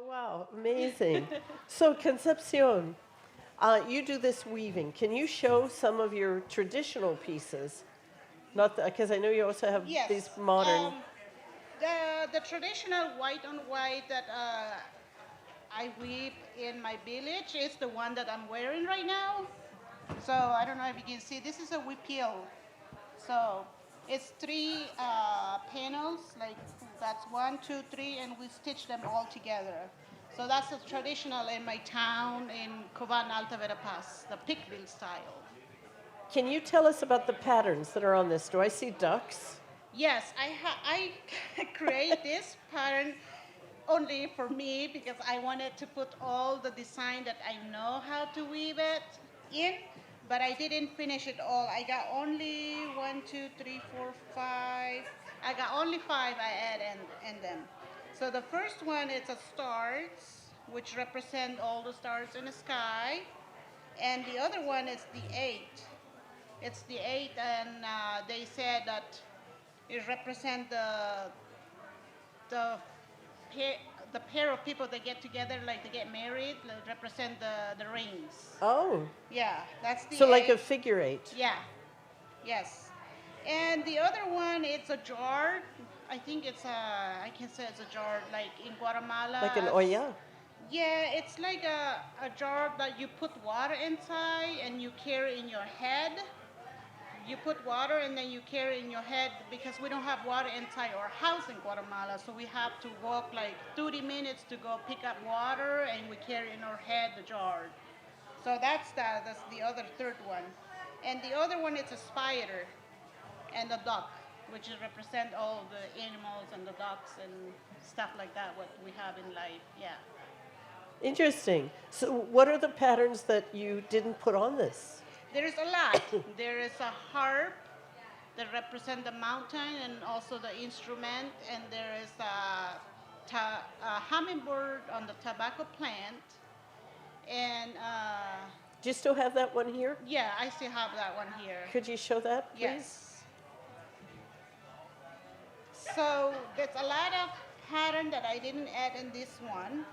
wow, amazing. So, Concepcion, you do this weaving. Can you show some of your traditional pieces? Not because I know you also have these Yes. modern. The traditional white on white that I weave in my village is the one that I'm wearing right now. So I don't know if you can see. This is a whippeal. So it's three panels. Like that's one, two, three, and we stitch them all together. So that's the traditional in my town in Coban Alta Verapaz, the pikb'l style. Can you tell us about the patterns that are on this? Do I see ducks? Yes, I create this pattern only for me because I wanted to put all the design that I know how to weave it in, but I didn't finish it all. I got only one, two, three, four, five. I got only five I add in them. So the first one is a stars, which represent all the stars in the sky, and the other one is the eight. It's the eight, and they said that it represents the pair, the pair of people that get together, like they get married, like, represent the rings. Oh, Yeah, that's the so like a eight. figure eight. Yeah, yes. And the other one, it's a jar. I think it's a, I can say it's a jar, like in Guatemala. Like an olla? Yeah, it's like a jar that you put water inside and you carry in your head. You put water and then you carry in your head because we don't have water inside our house in Guatemala, so we have to walk like 30 minutes to go pick up water, and we carry in our head the jar. So that's the other third one, and the other one is a spider and a duck, which is represent all the animals and the ducks and stuff like that what we have in life. Yeah. Interesting. So, what are the patterns that you didn't put on this? There is a lot. There is a harp that represent the mountain and also the instrument, and there is a hummingbird on the tobacco plant, and Do you still have that one here? yeah, I still have that one here. Could you show that, please? Yes. So there's a lot of pattern that I didn't add in this one.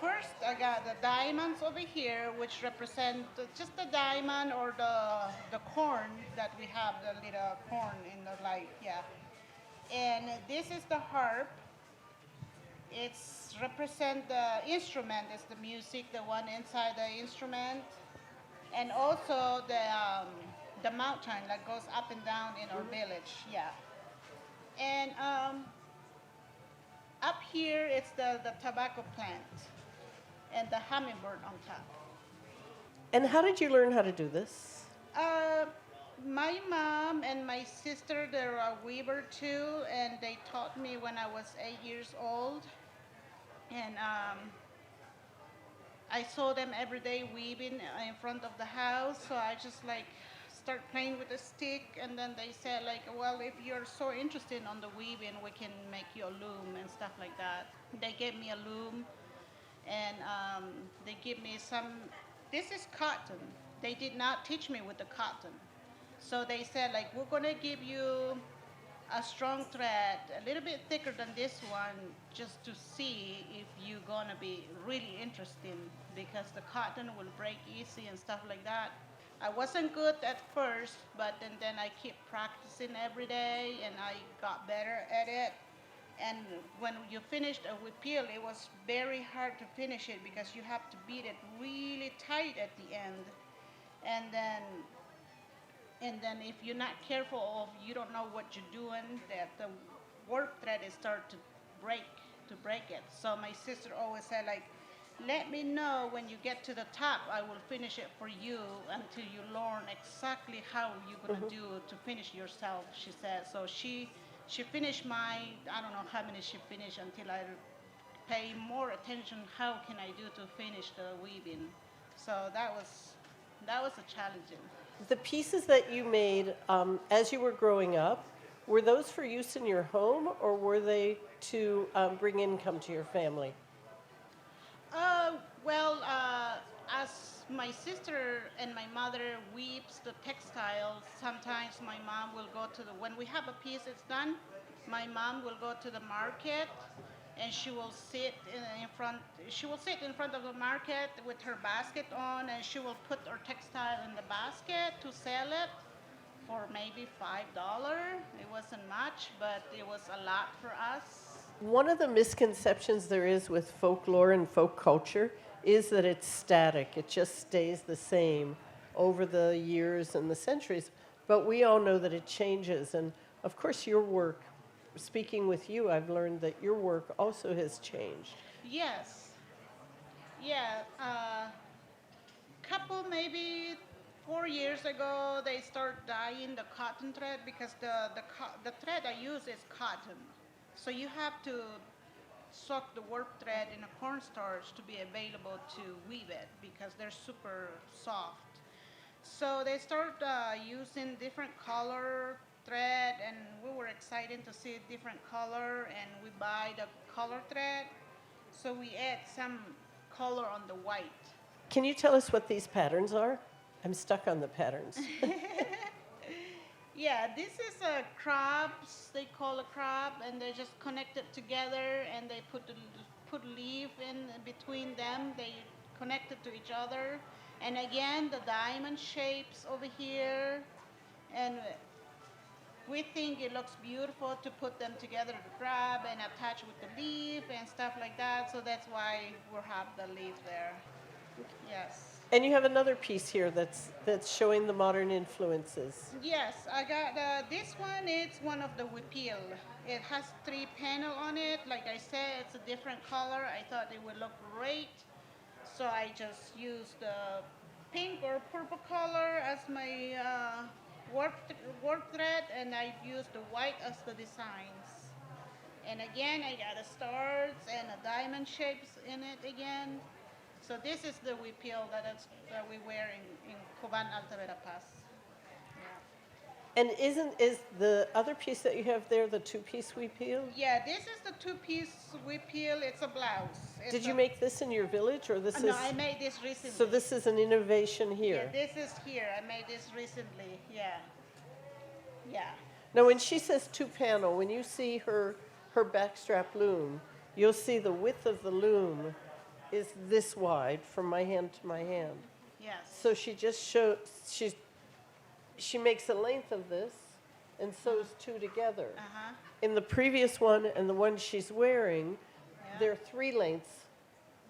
First, I got the diamonds over here, which represent just the diamond or the corn that we have, the little corn in the light, yeah. And this is the harp. It's represent the instrument, it's the music, the one inside the instrument. And also the mountain that goes up and down in our village, yeah. And up here, it's the tobacco plant and the hummingbird on top. And how did you learn how to do this? My mom and my sister, they're a weaver too, and they taught me when I was 8 years old. And I saw them every day weaving in front of the house, so I just like start playing with a stick, and then they said like, well, if you're so interested on the weaving, we can make you a loom and stuff like that. They gave me a loom, and they give me some, this is cotton. They did not teach me with the cotton. So they said like, we're gonna give you a strong thread, a little bit thicker than this one, just to see if you're gonna be really interested, because the cotton will break easy and stuff like that. I wasn't good at first, but then I keep practicing every day, and I got better at it. And when you finished a whippeal, it was very hard to finish it because you have to beat it really tight at the end. And then if you're not careful, or you don't know what you're doing, that the warp thread is start to break it. So my sister always said like, let me know when you get to the top. I will finish it for you until you learn exactly how you're gonna do to finish yourself, she said. So she finished mine. I don't know how many she finished until I pay more attention. How can I do to finish the weaving? So that was a challenging. The pieces that you made as you were growing up, were those for use in your home, or were they to bring income to your family? Well, as my sister and my mother weaves the textiles, sometimes my mom will go to when we have a piece that's done, my mom will go to the market and she will sit in front. She will sit in front of the market with her basket on, and she will put her textile in the basket to sell it for maybe $5. It wasn't much, but it was a lot for us. One of the misconceptions there is with folklore and folk culture is that it's static. It just stays the same over the years and the centuries. But we all know that it changes. And of course, your work, speaking with you, I've learned that your work also has changed. Yes. Yeah. Couple maybe 4 years ago, they start dyeing the cotton thread because the thread I use is cotton. So you have to soak the warp thread in a cornstarch to be available to weave it because they're super soft. So they start using different color thread, and we were excited to see different color, and we buy the color thread. So we add some color on the white. Can you tell us what these patterns are? I'm stuck on the patterns. Yeah, this is a crabs. They call a crab, and they just connect it together, and they put leaf in between them. They connect it to each other, and again the diamond shapes over here, and we think it looks beautiful to put them together, the crab, and attach with the leaf and stuff like that. So that's why we have the leaf there. Yes. And you have another piece here that's showing the modern influences. Yes, I got this one. It's one of the whippeal. It has 3 panels on it. Like I said, it's a different color. I thought it would look great, so I just used the pink or purple color as my warp thread, and I used the white as the designs. And again, I got a stars and a diamond shapes in it again. So this is the whippeal that we wear in Cuban Alta Verapaz. And is the other piece that you have there the two-piece whippeal? Yeah, this is the 2-piece whippeal. It's a blouse. Did you make this in your village, or this is? No, I made this recently. So this is an innovation here. Yeah, this is here. I made this recently. Yeah. Yeah. Now, when she says 2-panel, when you see her backstrap loom, you'll see the width of the loom is this wide from my hand to my hand. Yes. So she just she makes a length of this and sews 2 together. Uh-huh. In the previous one and the one she's wearing, Yeah. there are 3 lengths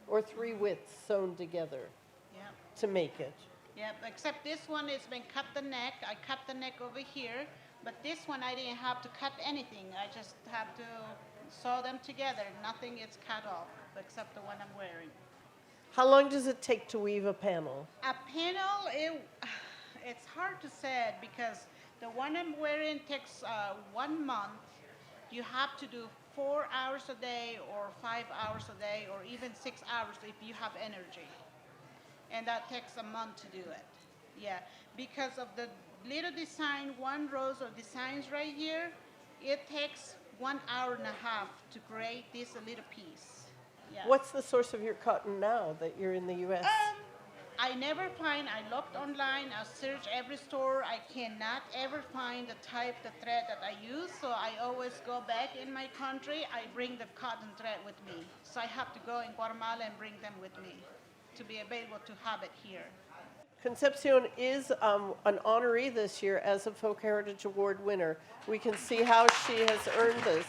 or 3 widths sewn together Yeah. to make it. Yeah. Except this one has been cut the neck. I cut the neck over here, but this one I didn't have to cut anything. I just have to sew them together. Nothing is cut off except the one I'm wearing. How long does it take to weave a panel? A panel, it's hard to say because the one I'm wearing takes 1 month. You have to do 4 hours a day or 5 hours a day or even 6 hours if you have energy. And that takes a month to do it. Yeah, because of the little design, 1 row of designs right here, it takes 1 hour and a half to create this little piece. Yeah. What's the source of your cotton now that you're in the U.S.? I never find, I looked online, I searched every store, I cannot ever find the type, the thread that I use, so I always go back in my country, I bring the cotton thread with me. So I have to go in Guatemala and bring them with me to be able to have it here. Concepcion is an honoree this year as a Folk Heritage Award winner. We can see how she has earned this.